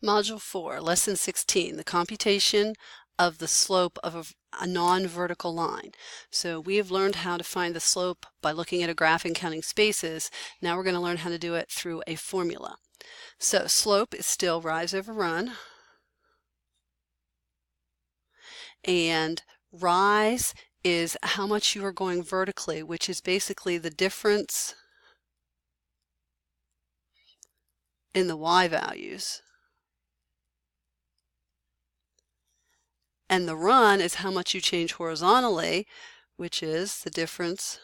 Module 4, Lesson 16, the computation of the slope of a non-vertical line. So we have learned how to find the slope by looking at a graph and counting spaces. Now we're going to learn how to do it through a formula. So slope is still rise over run, and rise is how much you are going vertically, which is basically the difference in the y values. And the run is how much you change horizontally, which is the difference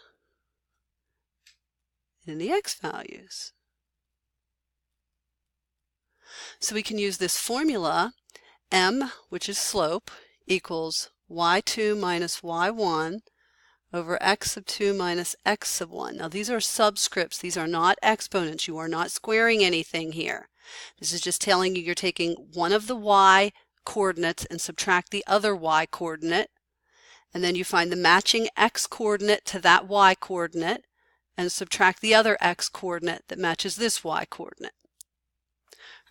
in the x values. So we can use this formula, m, which is slope, equals y2 minus y1 over x sub 2 minus x sub 1. Now these are subscripts, these are not exponents. You are not squaring anything here. This is just telling you you're taking one of the y coordinates and subtract the other y coordinate, and then you find the matching x coordinate to that y coordinate and subtract the other x coordinate that matches this y coordinate.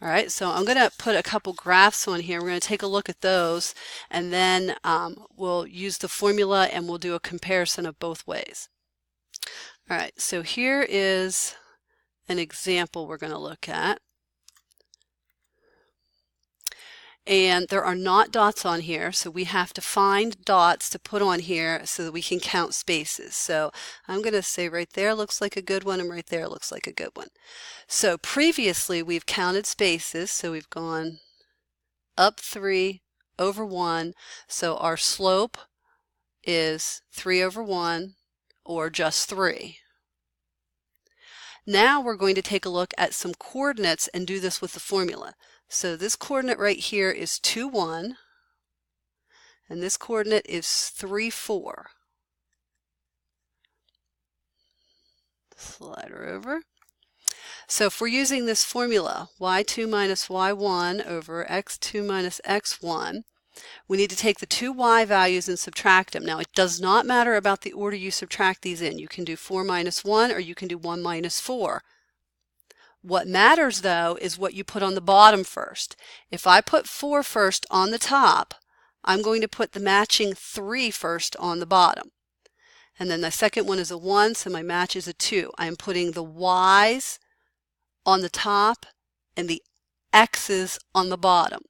All right, so I'm going to put a couple graphs on here. We're going to take a look at those, and then we'll use the formula and we'll do a comparison of both ways. All right, so here is an example we're going to look at. And there are not dots on here, so we have to find dots to put on here so that we can count spaces. So I'm going to say right there looks like a good one, and right there looks like a good one. So previously we've counted spaces, so we've gone up 3 over 1, so our slope is 3 over 1, or just 3. Now we're going to take a look at some coordinates and do this with the formula. So this coordinate right here is 2, 1, and this coordinate is 3, 4. Slide her over. So if we're using this formula, y2 minus y1 over x2 minus x1, we need to take the two y values and subtract them. Now it does not matter about the order you subtract these in. You can do 4 minus 1 or you can do 1 minus 4. What matters though is what you put on the bottom first. If I put 4 first on the top, I'm going to put the matching 3 first on the bottom. And then the second one is a 1, so my match is a 2. I am putting the y's on the top and the x's on the bottom.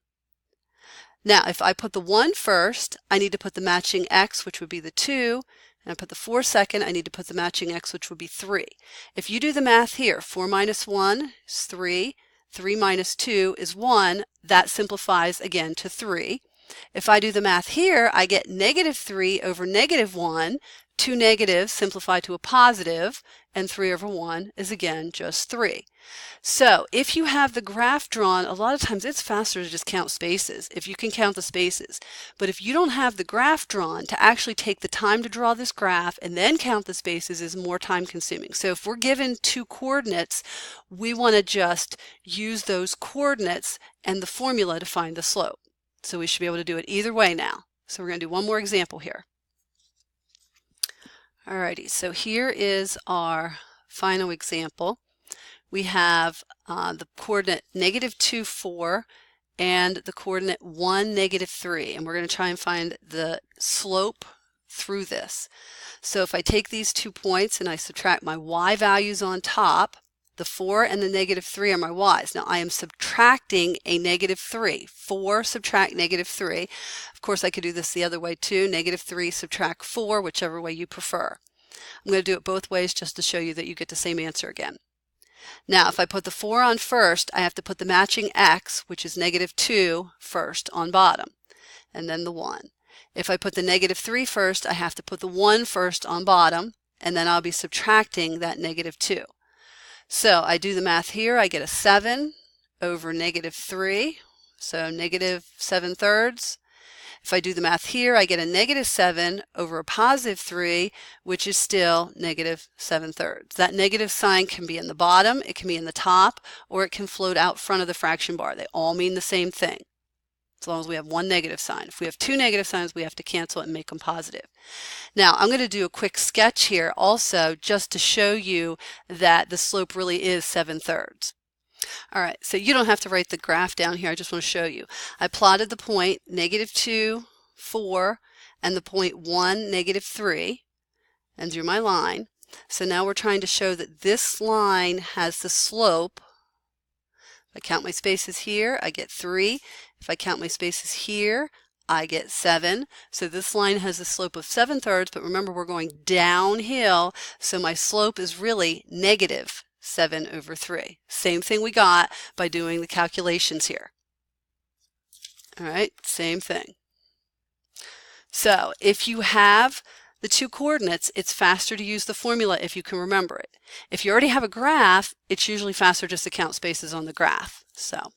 Now if I put the 1 first, I need to put the matching x, which would be the 2. And I put the 4 second, I need to put the matching x, which would be 3. If you do the math here, 4 minus 1 is 3, 3 minus 2 is 1, that simplifies again to 3. If I do the math here, I get negative 3 over negative 1, 2 negatives simplify to a positive, and 3 over 1 is again just 3. So if you have the graph drawn, a lot of times it's faster to just count spaces if you can count the spaces. But if you don't have the graph drawn, to actually take the time to draw this graph and then count the spaces is more time consuming. So if we're given two coordinates, we want to just use those coordinates and the formula to find the slope. So we should be able to do it either way now. So we're going to do one more example here. Alrighty, so here is our final example. We have the coordinate -2, 4 and the coordinate 1, -3, and we're going to try and find the slope through this. So if I take these 2 points and I subtract my y values on top, the 4 and the -3 are my y's. Now I am subtracting a -3. 4 subtract -3. Of course I could do this the other way too. -3 subtract 4, whichever way you prefer. I'm going to do it both ways just to show you that you get the same answer again. Now if I put the 4 on first, I have to put the matching x, which is -2, first on bottom, and then the 1. If I put the -3 first, I have to put the 1 first on bottom, and then I'll be subtracting that -2. So I do the math here, I get a 7 over -3, so -7/3. If I do the math here, I get a -7 over a +3, which is still -7/3. That negative sign can be in the bottom, it can be in the top, or it can float out front of the fraction bar. They all mean the same thing, as long as we have one negative sign. If we have two negative signs, we have to cancel it and make them positive. Now, I'm going to do a quick sketch here also just to show you that the slope really is 7/3. All right, so you don't have to write the graph down here. I just want to show you. I plotted the point -2, 4, and the point 1, -3, and drew my line. So now we're trying to show that this line has the slope. If I count my spaces here, I get 3. If I count my spaces here, I get 7. So this line has a slope of 7/3, but remember we're going downhill, so my slope is really -7/3. Same thing we got by doing the calculations here. All right, same thing. So if you have the two coordinates, it's faster to use the formula if you can remember it. If you already have a graph, it's usually faster just to count spaces on the graph. So